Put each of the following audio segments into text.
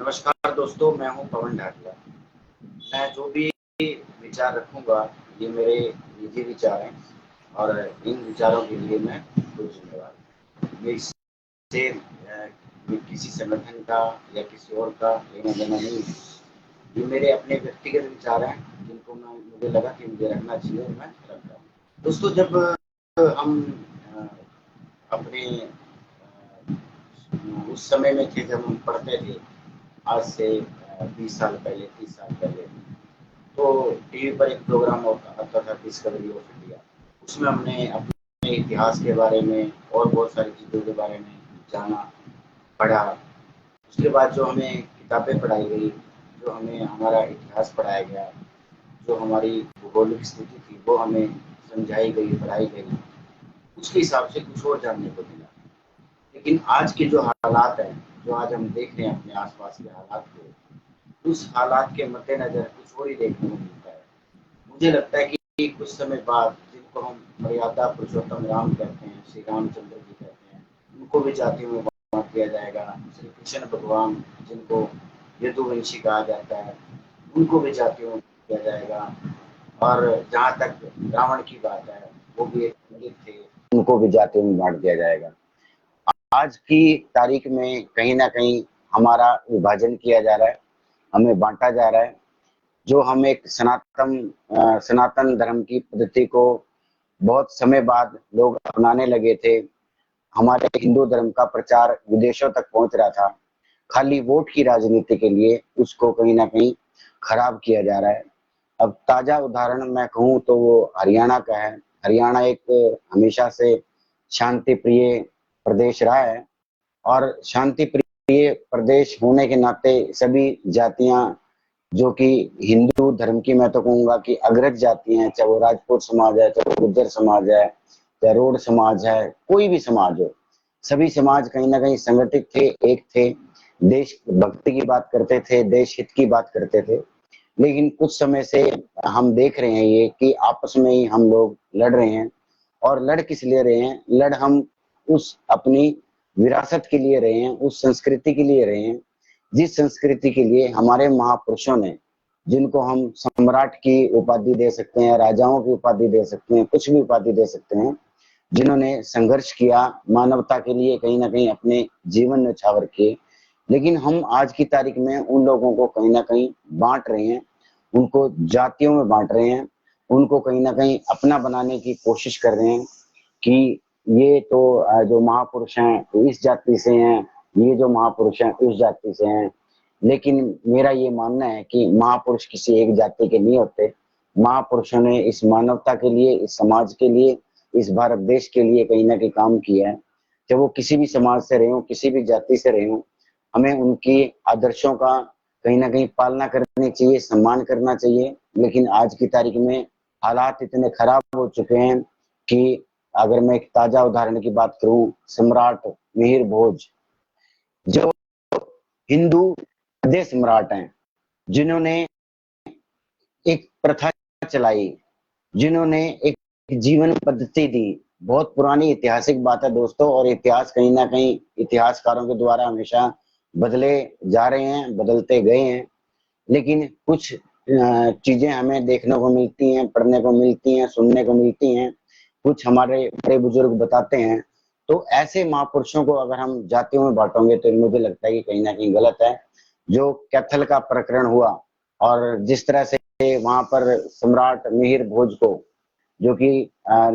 नमस्कार दोस्तों, मैं हूं पवन ढाकिया। मैं जो भी विचार रखूंगा ये मेरे निजी विचार हैं और इन विचारों के लिए मैं खुद जिम्मेवार हूँ। ये इससे ये किसी संगठन का या किसी और का लेना-देना नहीं है। ये मेरे अपने व्यक्तिगत विचार हैं जिनको मुझे लगा कि मुझे रखना चाहिए और मैं रख रहा हूँ। दोस्तों, जब हम अपने उस समय में थे जब हम पढ़ते थे, आज से 20 साल पहले, 30 साल पहले, तो टीवी पर एक प्रोग्राम आता था डिस्कवरी ऑफ इंडिया। उसमें हमने अपने इतिहास के बारे में और बहुत सारी चीज़ों के बारे में जाना, पढ़ा। उसके बाद जो हमें किताबें पढ़ाई गई, जो हमें हमारा इतिहास पढ़ाया गया, जो हमारी भौगोलिक स्थिति थी वो हमें समझाई गई, पढ़ाई गई, उसके हिसाब से कुछ और जानने को मिला। लेकिन आज के जो हालात हैं, जो आज हम देख रहे हैं अपने आस-पास के हालात को, उस हालात के मद्देनज़र कुछ और ही देखने को मिलता है। मुझे लगता है कि कुछ समय बाद जिनको हम मर्यादा पुरुषोत्तम राम कहते हैं, श्री रामचंद्र जी कहते हैं, उनको भी जातियों में बाँट दिया जाएगा। श्री कृष्ण भगवान जिनको यदुवंशी कहा जाता है, उनको भी जातियों में किया जाएगा। और जहाँ तक रावण की बात है, वो भी एक पंडित थे, उनको भी जातियों में बाँट दिया जाएगा। आज की तारीख में कहीं न कहीं हमारा विभाजन किया जा रहा है, हमें बाँटा जा रहा है। जो हम एक सनातन धर्म की पद्धति को बहुत समय बाद लोग अपनाने लगे थे। हमारे हिंदू धर्म का प्रचार विदेशों तक पहुँच रहा था। खाली वोट की राजनीति के लिए उसको कहीं न कहीं खराब किया जा रहा है। अब ताज़ा उदाहरण मैं कहूँ तो वो हरियाणा का है। हरियाणा एक हमेशा से शांति प्रिय प्रदेश रहा है और शांति प्रिय प्रदेश होने के नाते सभी जातियाँ जो कि हिंदू धर्म की मैं तो कहूँगा कि अग्रज जाति हैं, चाहे वो राजपूत समाज है, चाहे वो गुर्जर समाज है, चाहे रोड समाज है, कोई भी समाज हो, सभी समाज कहीं न कहीं संगठित थे, एक थे, देश भक्ति की बात करते थे, देश हित की बात करते थे। लेकिन कुछ समय से हम देख रहे हैं ये कि आपस में ही हम लोग लड़ रहे हैं और लड़ किस लिए रहे हैं? लड़ हम उस अपनी विरासत के लिए रहे हैं, उस संस्कृति के लिए रहे हैं, जिस संस्कृति के लिए हमारे महापुरुषों ने, जिनको हम सम्राट की उपाधि दे सकते हैं, राजाओं की उपाधि दे सकते हैं, कुछ भी उपाधि दे सकते हैं, जिन्होंने संघर्ष किया मानवता के लिए, कहीं न कहीं अपने जीवन न्यौछावर किए। लेकिन हम आज की तारीख में उन लोगों को कहीं न कहीं बाँट रहे हैं, उनको जातियों में बाँट रहे हैं, उनको कहीं न कहीं अपना बनाने की कोशिश कर रहे हैं कि ये तो जो महापुरुष हैं, वो इस जाति से हैं, ये जो महापुरुष हैं, उस जाति से हैं। लेकिन मेरा ये मानना है कि महापुरुष किसी एक जाति के नहीं होते। महापुरुषों ने इस मानवता के लिए, इस समाज के लिए, इस भारत देश के लिए कहीं न कहीं काम किया है। चाहे वो किसी भी समाज से रहे हों, किसी भी जाति से रहे हों, हमें उनकी आदर्शों का कहीं न कहीं पालना करनी चाहिए, सम्मान करना चाहिए। लेकिन आज की तारीख में हालात इतने खराब हो चुके हैं कि अगर मैं एक ताज़ा उदाहरण की बात करूँ, सम्राट मिहिर भोज, जो हिंदू प्रदेश सम्राट हैं, जिन्होंने एक प्रथा चलाई, जिन्होंने एक जीवन पद्धति दी। बहुत पुरानी ऐतिहासिक बात है दोस्तों और इतिहास कहीं न कहीं इतिहासकारों के द्वारा हमेशा बदले जा रहे हैं, बदलते गए हैं। लेकिन कुछ चीज़ें हमें देखने को मिलती हैं, पढ़ने को मिलती हैं, सुनने को मिलती हैं, कुछ हमारे बड़े-बुजुर्ग बताते हैं। तो ऐसे महापुरुषों को अगर हम जातियों में बाँटोगे तो मुझे लगता है कि कहीं न कहीं गलत है। जो कैथल का प्रकरण हुआ और जिस तरह से वहाँ पर सम्राट मिहिर भोज को जो कि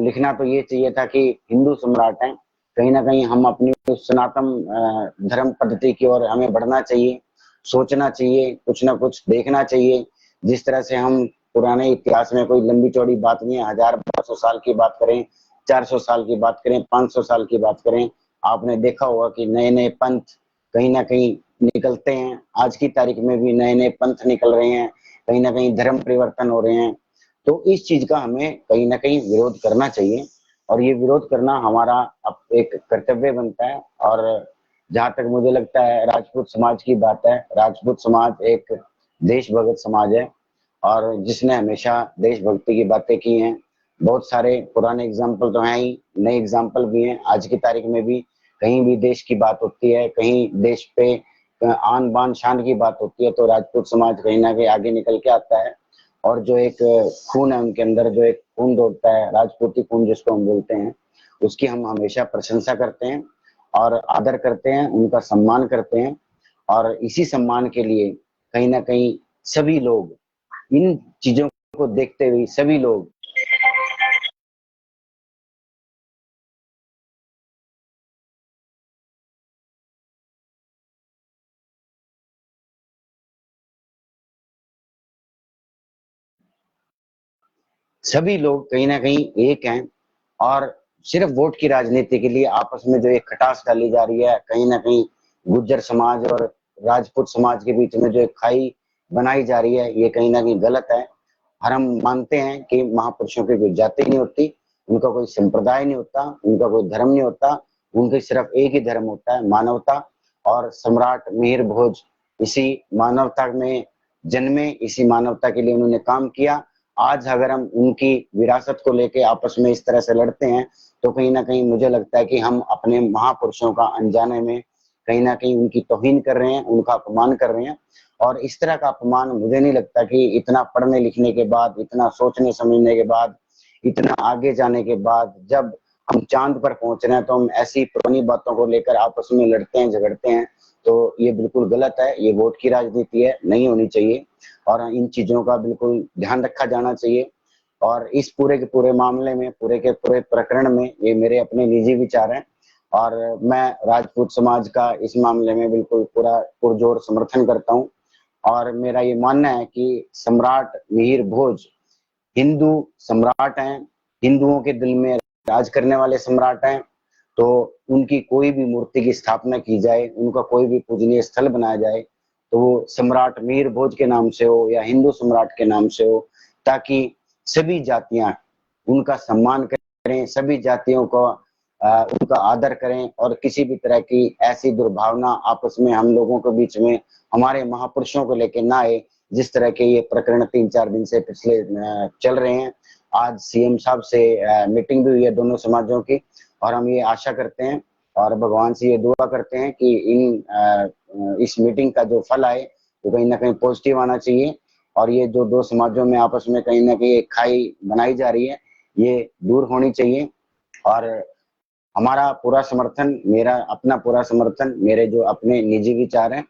लिखना तो ये चाहिए था कि हिंदू सम्राट हैं, कहीं न कहीं हम अपनी उस सनातन धर्म पद्धति की ओर हमें बढ़ना चाहिए, सोचना चाहिए, कुछ न कुछ देखना चाहिए। जिस तरह से हम पुराने इतिहास में कोई लंबी-चौड़ी बात नहीं है, 1000-1200 साल की बात करें, 400 साल की बात करें, 500 साल की बात करें, आपने देखा होगा कि नए-नए पंथ कहीं न कहीं निकलते हैं। आज की तारीख में भी नए-नए पंथ निकल रहे हैं, कहीं न कहीं धर्म परिवर्तन हो रहे हैं। तो इस चीज़ का हमें कहीं न कहीं विरोध करना चाहिए और ये विरोध करना हमारा एक कर्तव्य बनता है और जहाँ तक मुझे लगता है राजपूत समाज की बात है, राजपूत समाज एक देशभगत समाज है और जिसने हमेशा देशभक्ति की बातें की हैं। बहुत सारे पुराने एग्ज़ाम्पल तो हैं ही, नए एग्ज़ाम्पल भी हैं। आज की तारीख में भी कहीं भी देश की बात होती है, कहीं देश पे आन बान शान की बात होती है तो राजपूत समाज कहीं ना कहीं आगे निकल के आता है। और जो एक खून है उनके अंदर, जो एक खून दौड़ता है, राजपूती खून जिसको हम बोलते हैं, उसकी हम हमेशा प्रशंसा करते हैं और आदर करते हैं, उनका सम्मान करते हैं। और इसी सम्मान के लिए कहीं ना कहीं सभी लोग, इन चीजों को देखते हुए सभी लोग कहीं ना कहीं एक हैं। और सिर्फ वोट की राजनीति के लिए आपस में जो एक खटास डाली जा रही है, कहीं ना कहीं गुज्जर समाज और राजपूत समाज के बीच में जो एक खाई बनाई जा रही है, ये कहीं ना कहीं गलत है। और हम मानते हैं कि महापुरुषों की कोई जाति नहीं होती, उनका कोई संप्रदाय नहीं होता, उनका कोई धर्म नहीं होता, उनके सिर्फ एक ही धर्म होता है, मानवता। और सम्राट मिहिर भोज इसी मानवता में जन्मे, इसी मानवता के लिए उन्होंने काम किया। आज अगर हम उनकी विरासत को लेके आपस में इस तरह से लड़ते हैं तो कहीं ना कहीं मुझे लगता है कि हम अपने महापुरुषों का अनजाने में कहीं ना कहीं उनकी तौहीन कर रहे हैं, उनका अपमान कर रहे हैं। और इस तरह का अपमान मुझे नहीं लगता कि इतना पढ़ने लिखने के बाद, इतना सोचने समझने के बाद, इतना आगे जाने के बाद, जब हम चांद पर पहुंच रहे हैं तो हम ऐसी पुरानी बातों को लेकर आपस में लड़ते हैं, झगड़ते हैं। तो ये बिल्कुल गलत है, ये वोट की राजनीति है, नहीं होनी चाहिए। और इन चीजों का बिल्कुल ध्यान रखा जाना चाहिए। और इस पूरे के पूरे मामले में, पूरे के पूरे प्रकरण में, ये मेरे अपने निजी विचार हैं। और मैं राजपूत समाज का इस मामले में बिल्कुल पूरा पुरजोर समर्थन करता हूँ। और मेरा ये मानना है कि सम्राट मिहिर भोज हिंदू सम्राट हैं, हिंदुओं के दिल में राज करने वाले सम्राट हैं। तो उनकी कोई भी मूर्ति की स्थापना की जाए, उनका कोई भी पूजनीय स्थल बनाया जाए, तो वो सम्राट मिहिर भोज के नाम से हो या हिंदू सम्राट के नाम से हो, ताकि सभी जातियां उनका सम्मान करें, सभी जातियों को उनका आदर करें। और किसी भी तरह की ऐसी दुर्भावना आपस में हम लोगों के बीच में हमारे महापुरुषों को लेकर ना आए, जिस तरह के ये प्रकरण 3-4 दिन से पिछले चल रहे हैं। आज सीएम साहब से मीटिंग भी हुई है दोनों समाजों की, और हम ये आशा करते हैं और भगवान से ये दुआ करते हैं कि इस मीटिंग का जो फल आए वो कहीं ना कहीं पॉजिटिव आना चाहिए। और ये जो दो समाजों में आपस में कहीं ना कहीं एक खाई बनाई जा रही है, ये दूर होनी चाहिए। और हमारा पूरा समर्थन, मेरा अपना पूरा समर्थन, मेरे जो अपने निजी विचार हैं,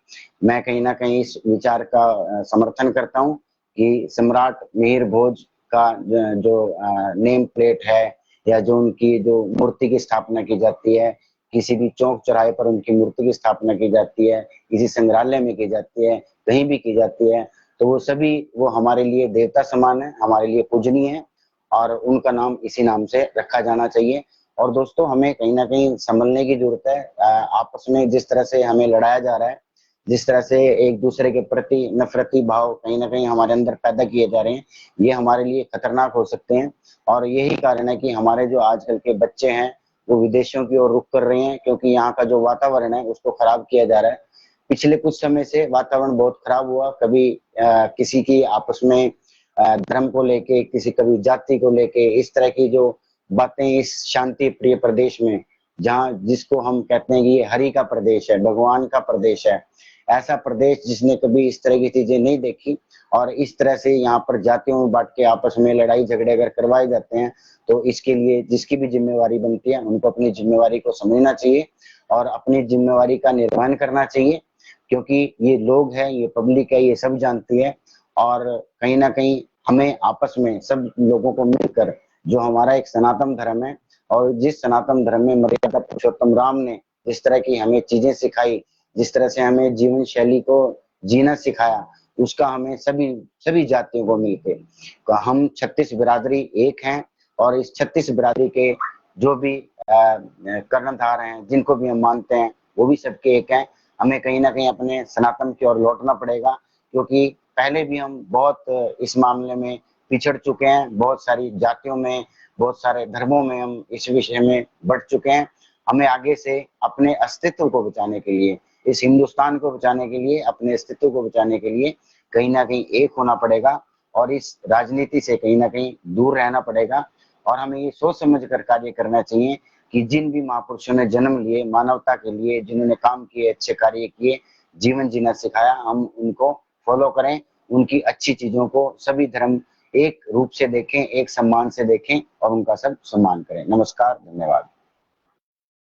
मैं कहीं ना कहीं इस विचार का समर्थन करता हूँ कि सम्राट मिहिर भोज का जो नेम प्लेट है, या जो उनकी जो मूर्ति की स्थापना की जाती है, किसी भी चौक चौराहे पर उनकी मूर्ति की स्थापना की जाती है, किसी संग्रहालय में की जाती है, कहीं भी की जाती है, तो वो सभी, वो हमारे लिए देवता समान है, हमारे लिए पूजनीय है। और उनका नाम इसी नाम से रखा जाना चाहिए। और दोस्तों, हमें कहीं ना कहीं संभलने की जरूरत है। आपस में जिस तरह से हमें लड़ाया जा रहा है, जिस तरह से एक दूसरे के प्रति नफरती भाव कहीं ना कहीं हमारे अंदर पैदा किए जा रहे हैं, ये हमारे लिए खतरनाक हो सकते हैं। और यही कारण है कि हमारे जो आजकल के बच्चे हैं वो विदेशों की ओर रुख कर रहे हैं, क्योंकि यहाँ का जो वातावरण है उसको खराब किया जा रहा है। पिछले कुछ समय से वातावरण बहुत खराब हुआ, कभी किसी की आपस में धर्म को लेके, किसी कभी जाति को लेके, इस तरह की जो बातें इस शांति प्रिय प्रदेश में, जहाँ जिसको हम कहते हैं कि ये हरि का प्रदेश है, भगवान का प्रदेश है, ऐसा प्रदेश जिसने कभी इस तरह की चीजें नहीं देखी, और इस तरह से यहाँ पर जातियों में बांट के आपस में लड़ाई झगड़े अगर करवाए जाते हैं, तो इसके लिए जिसकी भी जिम्मेवारी बनती है उनको अपनी जिम्मेवारी को समझना चाहिए और अपनी जिम्मेवारी का निर्वहन करना चाहिए। क्योंकि ये लोग हैं, ये पब्लिक है, ये सब जानती है। और कहीं ना कहीं हमें आपस में सब लोगों को मिलकर, जो हमारा एक सनातन धर्म है, और जिस सनातन धर्म में मर्यादा पुरुषोत्तम राम ने जिस तरह की हमें चीजें सिखाई, जिस तरह से हमें जीवन शैली को जीना सिखाया, उसका हमें सभी सभी जातियों को मिलकर, हम 36 बिरादरी एक हैं। और इस 36 बिरादरी के जो भी कर्णधार हैं, जिनको भी हम मानते हैं, वो भी सबके एक हैं। हमें कहीं ना कहीं अपने सनातन की ओर लौटना पड़ेगा, क्योंकि पहले भी हम बहुत इस मामले में पिछड़ चुके हैं, बहुत सारी जातियों में, बहुत सारे धर्मों में हम इस विषय में बढ़ चुके हैं। हमें आगे से अपने अस्तित्व को बचाने के लिए, इस हिंदुस्तान को बचाने के लिए, अपने अस्तित्व को बचाने के लिए कहीं ना कहीं एक होना पड़ेगा, और इस राजनीति से कहीं ना कहीं दूर रहना पड़ेगा। और हमें ये सोच समझ कर कार्य करना चाहिए कि जिन भी महापुरुषों ने जन्म लिए मानवता के लिए, जिन्होंने काम किए, अच्छे कार्य किए, जीवन जीना सिखाया, हम उनको फॉलो करें, उनकी अच्छी चीजों को, सभी धर्म एक रूप से देखें, एक सम्मान से देखें और उनका सब सम्मान करें। नमस्कार, धन्यवाद।